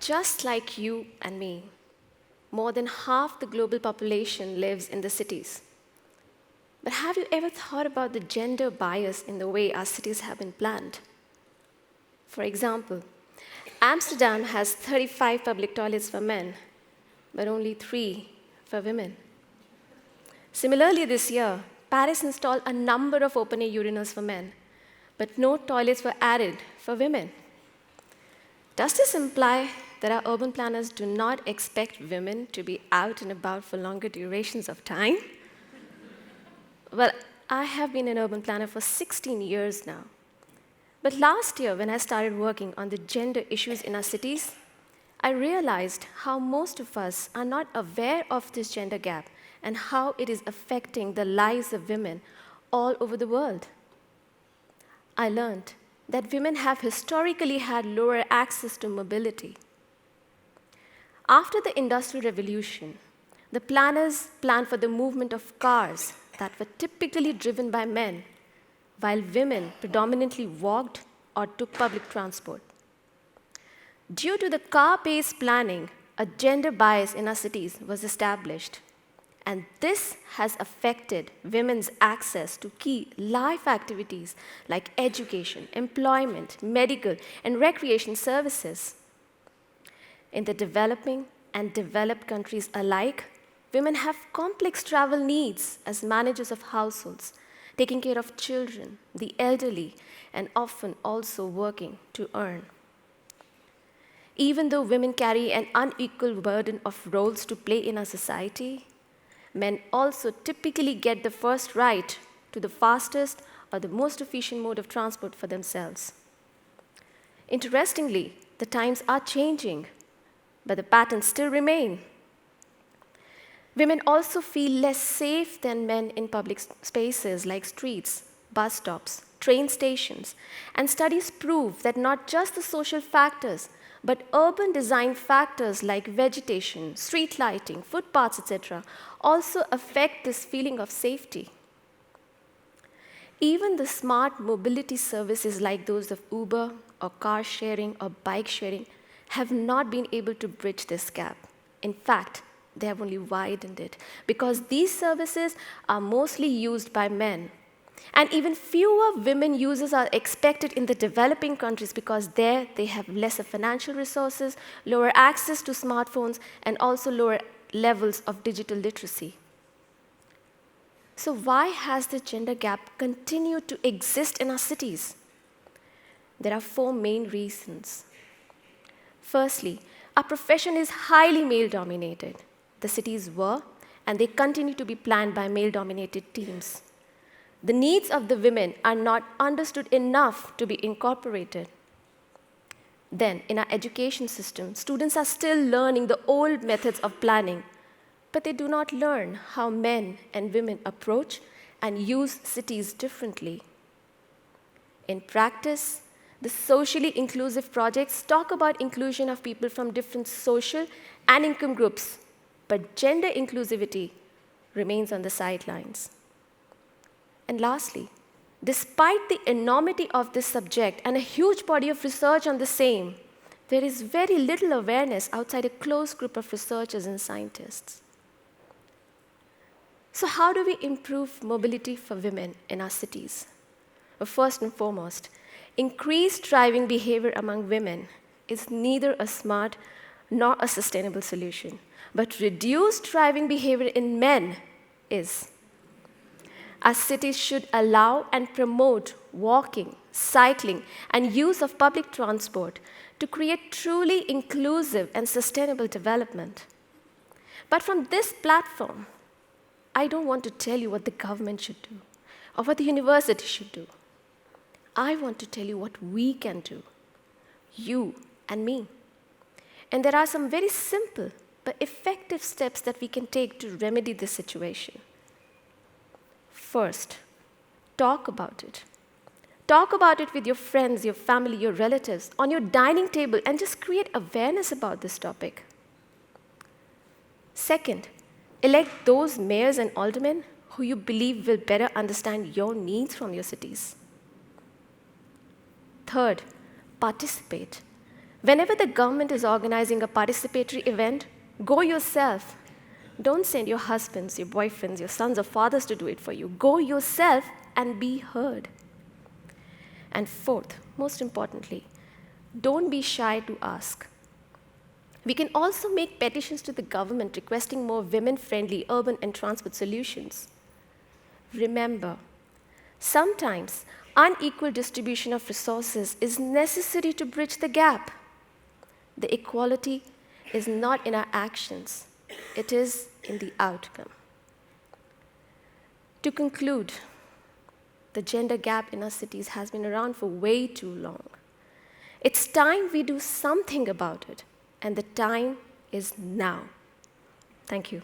just like you and me, more than half the global population lives in the cities. But have you ever thought about the gender bias in the way our cities have been planned? For example, Amsterdam has 35 public toilets for men, but only 3 for women. Similarly, this year, Paris installed a number of open-air urinals for men, but no toilets were added for women. Does this imply that our urban planners do not expect women to be out and about for longer durations of time? Well, I have been an urban planner for 16 years now. But last year, when I started working on the gender issues in our cities, I realized how most of us are not aware of this gender gap and how it is affecting the lives of women all over the world. I learned that women have historically had lower access to mobility. After the Industrial Revolution, the planners planned for the movement of cars that were typically driven by men, while women predominantly walked or took public transport. Due to the car-based planning, a gender bias in our cities was established. And this has affected women's access to key life activities like education, employment, medical, and recreation services. In the developing and developed countries alike, women have complex travel needs as managers of households, taking care of children, the elderly, and often also working to earn. Even though women carry an unequal burden of roles to play in our society, men also typically get the first right to the fastest or the most efficient mode of transport for themselves. Interestingly, the times are changing, but the patterns still remain. Women also feel less safe than men in public spaces like streets, bus stops, train stations, and studies prove that not just the social factors, but urban design factors like vegetation, street lighting, footpaths, etc., also affect this feeling of safety. Even the smart mobility services like those of Uber or car sharing or bike sharing have not been able to bridge this gap. In fact, they have only widened it because these services are mostly used by men. And even fewer women users are expected in the developing countries because there they have lesser financial resources, lower access to smartphones, and also lower levels of digital literacy. So why has the gender gap continued to exist in our cities? There are 4 main reasons. Firstly, our profession is highly male-dominated. The cities were, and they continue to be planned by male-dominated teams. The needs of the women are not understood enough to be incorporated. Then, in our education system, students are still learning the old methods of planning, but they do not learn how men and women approach and use cities differently. In practice, the socially inclusive projects talk about inclusion of people from different social and income groups, but gender inclusivity remains on the sidelines. And lastly, despite the enormity of this subject and a huge body of research on the same, there is very little awareness outside a close group of researchers and scientists. So how do we improve mobility for women in our cities? Well, first and foremost, increased driving behavior among women is neither a smart nor a sustainable solution, but reduced driving behavior in men is. Our cities should allow and promote walking, cycling, and use of public transport to create truly inclusive and sustainable development. But from this platform, I don't want to tell you what the government should do or what the university should do. I want to tell you what we can do, you and me. And there are some very simple but effective steps that we can take to remedy this situation. First, talk about it. Talk about it with your friends, your family, your relatives, on your dining table, and just create awareness about this topic. Second, elect those mayors and aldermen who you believe will better understand your needs from your cities. Third, participate. Whenever the government is organizing a participatory event, go yourself. Don't send your husbands, your boyfriends, your sons or fathers to do it for you. Go yourself and be heard. And fourth, most importantly, don't be shy to ask. We can also make petitions to the government requesting more women-friendly urban and transport solutions. Remember, sometimes unequal distribution of resources is necessary to bridge the gap. The equality is not in our actions, it is in the outcome. To conclude, the gender gap in our cities has been around for way too long. It's time we do something about it, and the time is now. Thank you.